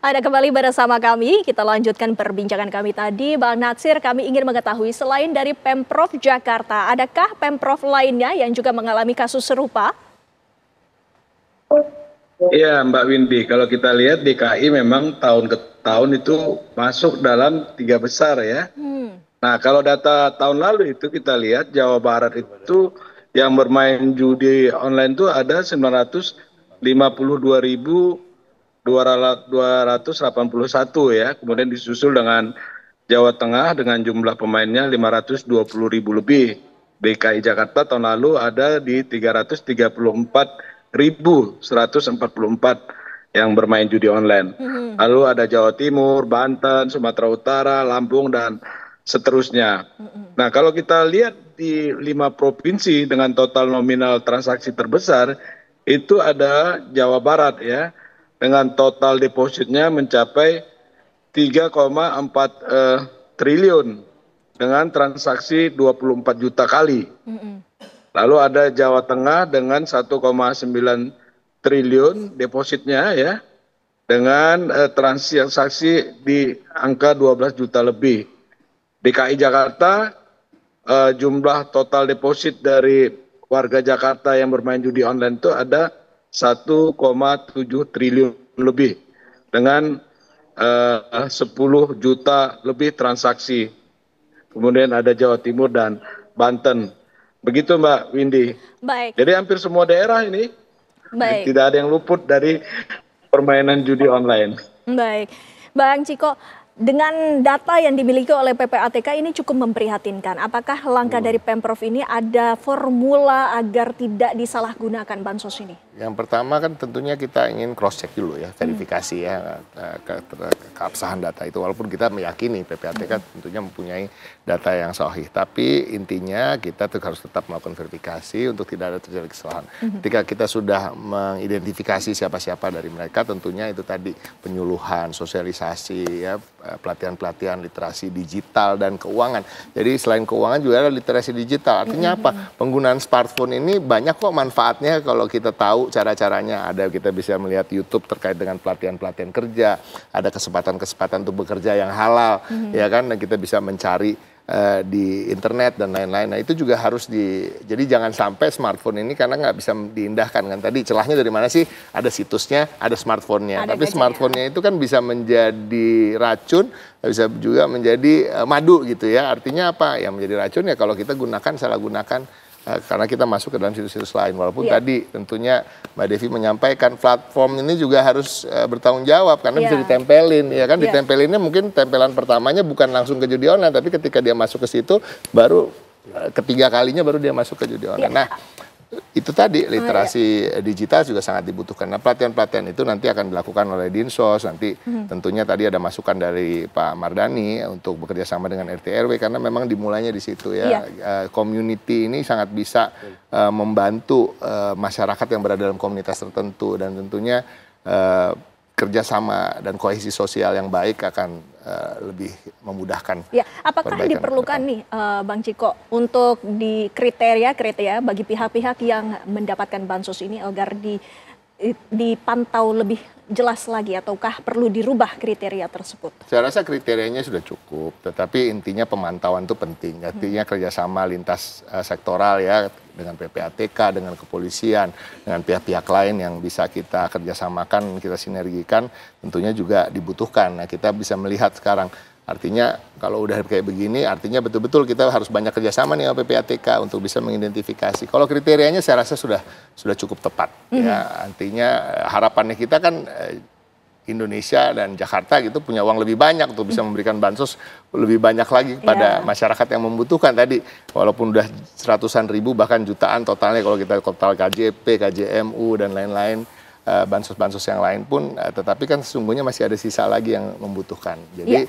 Ada kembali bersama kami, kita lanjutkan perbincangan kami tadi. Bang Natsir, kami ingin mengetahui selain dari Pemprov Jakarta, adakah Pemprov lainnya yang juga mengalami kasus serupa? Iya Mbak Windy, kalau kita lihat DKI memang tahun ke tahun itu masuk dalam 3 besar ya. Nah kalau data tahun lalu itu kita lihat Jawa Barat itu yang bermain judi online itu ada 952.281 ya. Kemudian disusul dengan Jawa Tengah dengan jumlah pemainnya 520.000 lebih. DKI Jakarta tahun lalu ada di 334.144 yang bermain judi online. Lalu ada Jawa Timur, Banten, Sumatera Utara, Lampung, dan seterusnya. Nah kalau kita lihat di 5 provinsi dengan total nominal transaksi terbesar, itu ada Jawa Barat ya, dengan total depositnya mencapai 3,4 triliun dengan transaksi 24 juta kali. Lalu ada Jawa Tengah dengan 1,9 triliun depositnya ya, dengan transaksi di angka 12 juta lebih. DKI Jakarta jumlah total deposit dari warga Jakarta yang bermain judi online itu ada 1,7 triliun lebih dengan 10 juta lebih transaksi. Kemudian ada Jawa Timur dan Banten. Begitu Mbak Windy. Baik, Jadi hampir semua daerah ini baik, tidak ada yang luput dari permainan judi online. baik. Bang Ciko, dengan data yang dimiliki oleh PPATK ini cukup memprihatinkan. Apakah langkah dari Pemprov ini ada formula agar tidak disalahgunakan bansos ini? Yang pertama kan tentunya kita ingin cross check dulu ya, verifikasi ya keabsahan data itu. Walaupun kita meyakini PPATK tentunya mempunyai data yang sahih, tapi intinya kita harus tetap melakukan verifikasi untuk tidak ada terjadi kesalahan. Ketika kita sudah mengidentifikasi siapa-siapa dari mereka, tentunya itu tadi penyuluhan, sosialisasi ya, pelatihan-pelatihan literasi digital dan keuangan. Jadi selain keuangan juga ada literasi digital. Artinya apa? Penggunaan smartphone ini banyak kok manfaatnya kalau kita tahu cara-caranya. Ada, kita bisa melihat YouTube terkait dengan pelatihan-pelatihan kerja, ada kesempatan-kesempatan untuk bekerja yang halal, ya kan, dan kita bisa mencari di internet dan lain-lain. Nah itu juga harus jadi jangan sampai smartphone ini karena nggak bisa diindahkan kan. Tadi celahnya dari mana sih? Ada situsnya, ada smartphone-nya. Tapi smartphone-nya itu kan bisa menjadi racun, bisa juga menjadi madu gitu ya. Artinya apa? Yang menjadi racun ya kalau kita gunakan, salah gunakan. Karena kita masuk ke dalam situs-situs lain. Walaupun tadi tentunya Mbak Devi menyampaikan platform ini juga harus bertanggung jawab karena bisa ditempelin, ya kan? Ditempelinnya mungkin tempelan pertamanya bukan langsung ke judi online, tapi ketika dia masuk ke situ baru ketiga kalinya baru dia masuk ke judi online. Nah itu tadi literasi digital juga sangat dibutuhkan. Nah pelatihan-pelatihan itu nanti akan dilakukan oleh Dinsos. Nanti tentunya tadi ada masukan dari Pak Mardani untuk bekerja sama dengan RT RW karena memang dimulainya di situ ya. Community ini sangat bisa membantu masyarakat yang berada dalam komunitas tertentu dan tentunya kerjasama dan kohesi sosial yang baik akan lebih memudahkan. Ya, apakah diperlukan nih Bang Ciko untuk di kriteria bagi pihak-pihak yang mendapatkan bansos ini agar dipantau lebih jelas lagi ataukah perlu dirubah kriteria tersebut? Saya rasa kriterianya sudah cukup, tetapi intinya pemantauan itu penting. Artinya kerjasama lintas sektoral ya dengan PPATK, dengan kepolisian, dengan pihak-pihak lain yang bisa kita kerjasamakan, kita sinergikan, tentunya juga dibutuhkan. Nah kita bisa melihat sekarang. Artinya kalau udah kayak begini, artinya betul-betul kita harus banyak kerjasama nih sama PPATK untuk bisa mengidentifikasi. Kalau kriterianya saya rasa sudah cukup tepat. Ya, artinya harapannya kita kan Indonesia dan Jakarta gitu punya uang lebih banyak untuk bisa memberikan bansos lebih banyak lagi kepada masyarakat yang membutuhkan tadi. Walaupun udah ratusan ribu bahkan jutaan totalnya kalau kita total KJP, KJMU dan lain-lain. Bansos-bansos yang lain pun, tetapi kan sesungguhnya masih ada sisa lagi yang membutuhkan. Jadi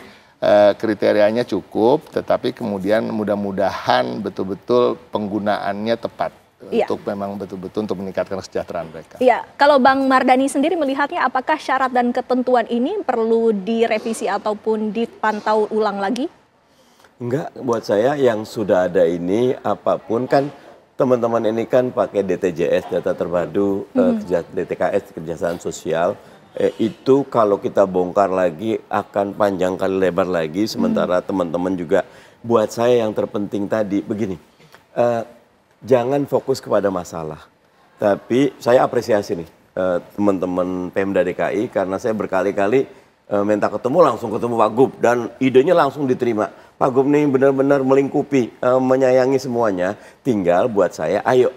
kriterianya cukup, tetapi kemudian mudah-mudahan betul-betul penggunaannya tepat untuk memang betul-betul untuk meningkatkan kesejahteraan mereka. Iya, kalau Bang Mardani sendiri melihatnya apakah syarat dan ketentuan ini perlu direvisi ataupun dipantau ulang lagi? Enggak, buat saya yang sudah ada ini apapun kan teman-teman ini kan pakai DTJS, data terpadu DTKS, kerjasama sosial. Itu kalau kita bongkar lagi akan panjang kali lebar lagi. Sementara teman-teman juga, buat saya yang terpenting tadi begini, jangan fokus kepada masalah. Tapi saya apresiasi nih teman-teman Pemda DKI, karena saya berkali-kali minta ketemu, langsung ketemu Pak Gub, dan idenya langsung diterima. Pak Gub nih benar-benar melingkupi, menyayangi semuanya. Tinggal buat saya, ayo.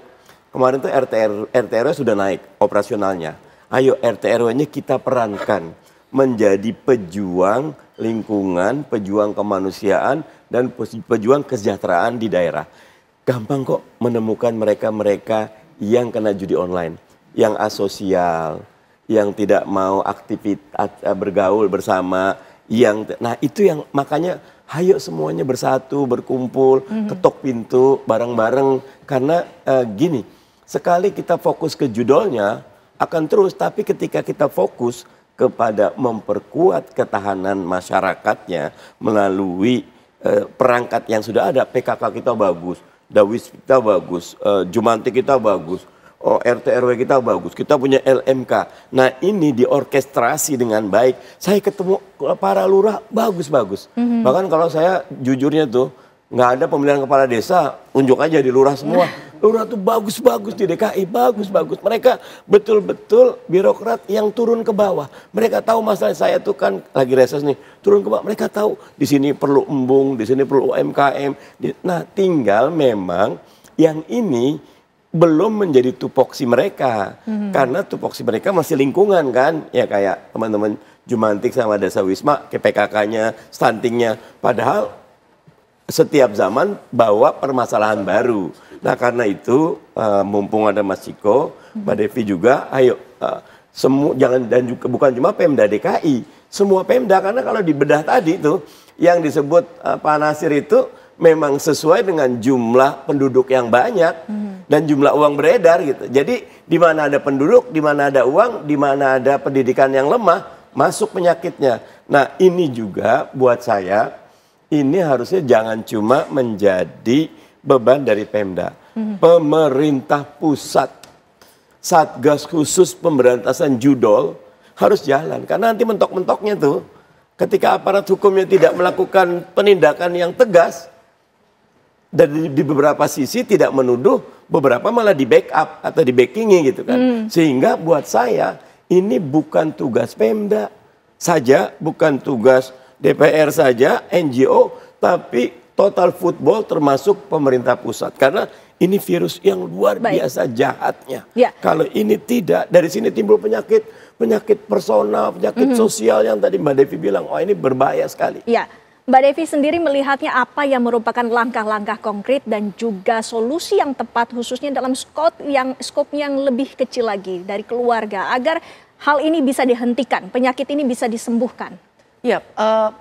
Kemarin tuh RT/RW sudah naik operasionalnya. Ayo RT/RW-nya kita perankan menjadi pejuang lingkungan, pejuang kemanusiaan, dan pejuang kesejahteraan di daerah. Gampang kok menemukan mereka-mereka yang kena judi online, yang asosial, yang tidak mau aktivitas bergaul bersama, nah itu yang makanya hayo semuanya bersatu, berkumpul, ketok pintu bareng-bareng, karena gini, sekali kita fokus ke judulnya akan terus, tapi ketika kita fokus kepada memperkuat ketahanan masyarakatnya melalui perangkat yang sudah ada, PKK kita bagus, Dawis kita bagus, Jumantik kita bagus, RT/RW kita bagus, kita punya LMK. Nah ini diorkestrasi dengan baik. Saya ketemu para lurah bagus-bagus. Bahkan kalau saya jujurnya tuh, nggak ada pemilihan kepala desa, unjuk aja di lurah semua. Lurah tuh bagus-bagus di DKI, bagus-bagus. Mereka betul-betul birokrat yang turun ke bawah. Mereka tahu masalah saya tuh kan lagi reses nih, turun ke bawah. Mereka tahu di sini perlu embung, di sini perlu UMKM. Nah tinggal memang yang ini belum menjadi tupoksi mereka. Karena tupoksi mereka masih lingkungan kan. Ya kayak teman-teman Jumantik sama Desa Wisma, ke PKK-nya, stuntingnya. Padahal setiap zaman bawa permasalahan baru. Nah karena itu mumpung ada Mas Ciko, Mbak Devi juga, ayo semua jangan, dan juga bukan cuma Pemda DKI, semua Pemda, karena kalau dibedah tadi tuh yang disebut Pak Nasir itu memang sesuai dengan jumlah penduduk yang banyak dan jumlah uang beredar gitu. Jadi di mana ada penduduk, di mana ada uang, di mana ada pendidikan yang lemah, masuk penyakitnya. Nah ini juga buat saya, ini harusnya jangan cuma menjadi beban dari Pemda. Pemerintah pusat, Satgas khusus pemberantasan judol harus jalan. Karena nanti mentok-mentoknya tuh, ketika aparat hukumnya tidak melakukan penindakan yang tegas, dan di beberapa sisi tidak menuduh, beberapa malah di backup atau di backingi gitu kan. Sehingga buat saya, ini bukan tugas Pemda saja, bukan tugas DPR saja, NGO, tapi total football termasuk pemerintah pusat. Karena ini virus yang luar biasa jahatnya. Kalau ini tidak, dari sini timbul penyakit personal, penyakit sosial yang tadi Mbak Devi bilang, oh ini berbahaya sekali. Ya, Mbak Devi sendiri melihatnya apa yang merupakan langkah-langkah konkret dan juga solusi yang tepat khususnya dalam skop yang lebih kecil lagi dari keluarga agar hal ini bisa dihentikan, penyakit ini bisa disembuhkan. Ya,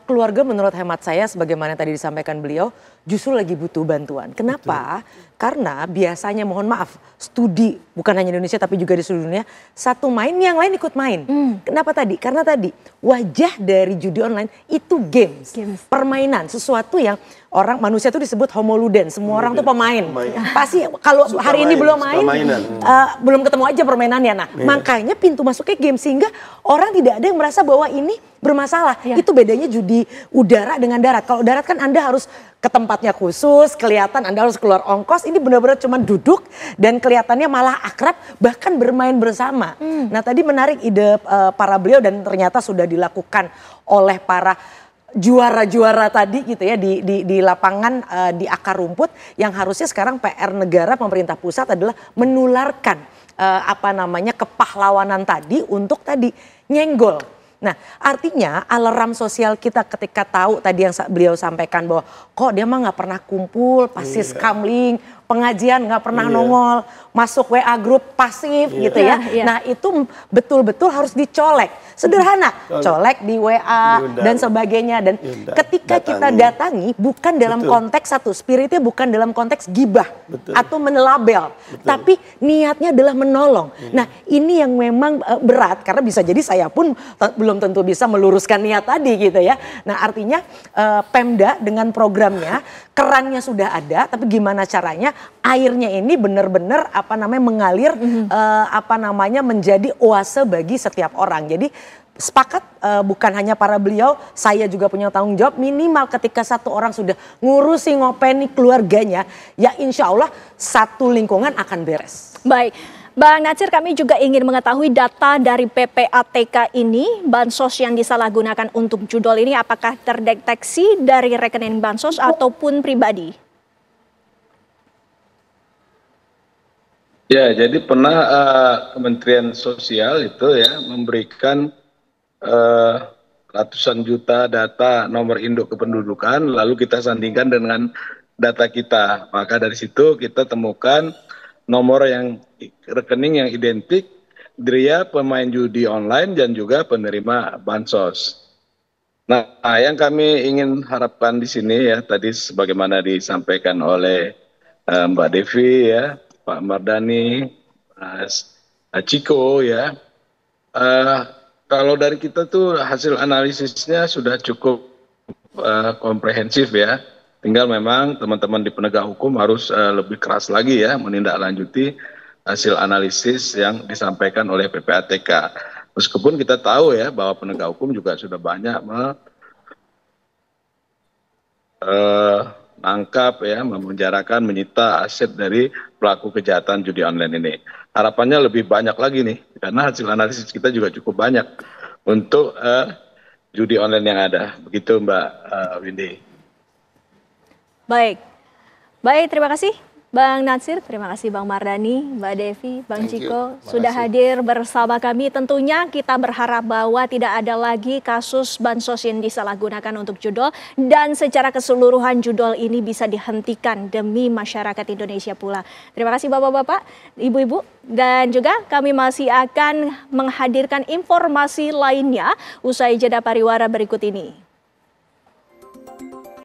keluarga menurut hemat saya sebagaimana tadi disampaikan beliau justru lagi butuh bantuan. Kenapa? Karena biasanya mohon maaf studi bukan hanya Indonesia tapi juga di seluruh dunia, satu main yang lain ikut main. Kenapa tadi? Karena tadi wajah dari judi online itu games. Permainan, sesuatu yang orang manusia itu disebut homo ludens, semua orang tuh pemain. Pasti kalau hari ini belum main, belum ketemu aja permainannya. Nah, makanya pintu masuknya game sehingga orang tidak ada yang merasa bahwa ini bermasalah. Itu bedanya judi udara dengan darat. Kalau darat kan Anda harus ke tempatnya khusus, kelihatan Anda harus keluar ongkos. Ini benar-benar cuma duduk dan kelihatannya malah akrab, bahkan bermain bersama. Nah tadi menarik ide para beliau dan ternyata sudah dilakukan oleh para juara-juara tadi gitu ya di lapangan di akar rumput, yang harusnya sekarang PR negara pemerintah pusat adalah menularkan kepahlawanan tadi untuk tadi nyenggol. Nah artinya alarm sosial kita ketika tahu tadi yang beliau sampaikan bahwa kok dia mah nggak pernah kumpul, pasti skamling, pengajian nggak pernah nongol, masuk WA grup pasif gitu ya. Nah itu betul-betul harus dicolek, sederhana, colek di WA dan sebagainya. Dan ketika kita datangi bukan dalam konteks spiritnya bukan dalam konteks gibah atau menelabel, tapi niatnya adalah menolong. Nah ini yang memang berat karena bisa jadi saya pun belum tentu bisa meluruskan niat tadi gitu ya. Nah artinya Pemda dengan programnya, kerannya sudah ada, tapi gimana caranya airnya ini benar-benar mengalir menjadi oase bagi setiap orang. Jadi sepakat, bukan hanya para beliau, saya juga punya tanggung jawab. Minimal ketika satu orang sudah ngurusi ngopeni keluarganya, ya insya Allah satu lingkungan akan beres. Baik, Bang Natsir, kami juga ingin mengetahui data dari PPATK ini, bansos yang disalahgunakan untuk judol ini apakah terdeteksi dari rekening bansos ataupun pribadi? Ya, jadi pernah Kementerian Sosial itu ya memberikan ratusan juta data nomor induk kependudukan, lalu kita sandingkan dengan data kita. Maka dari situ kita temukan nomor rekening yang identik dia pemain judi online dan juga penerima bansos. Nah, yang kami ingin harapkan di sini ya, tadi sebagaimana disampaikan oleh Mbak Devi ya, Pak Mardani, Mas Ciko ya, kalau dari kita tuh hasil analisisnya sudah cukup komprehensif ya. Tinggal memang teman-teman di penegak hukum harus lebih keras lagi ya menindaklanjuti hasil analisis yang disampaikan oleh PPATK. Meskipun kita tahu ya bahwa penegak hukum juga sudah banyak menangkap ya, memenjarakan, menyita aset dari pelaku kejahatan judi online ini. Harapannya lebih banyak lagi nih, karena hasil analisis kita juga cukup banyak untuk judi online yang ada. Begitu Mbak Windy. Baik, terima kasih Bang Natsir, terima kasih Bang Mardani, Mbak Devi, Bang Ciko sudah hadir bersama kami. Tentunya kita berharap bahwa tidak ada lagi kasus bansos yang disalahgunakan untuk judol dan secara keseluruhan judol ini bisa dihentikan demi masyarakat Indonesia pula. Terima kasih Bapak-bapak, Ibu-ibu, dan juga kami masih akan menghadirkan informasi lainnya usai jeda pariwara berikut ini.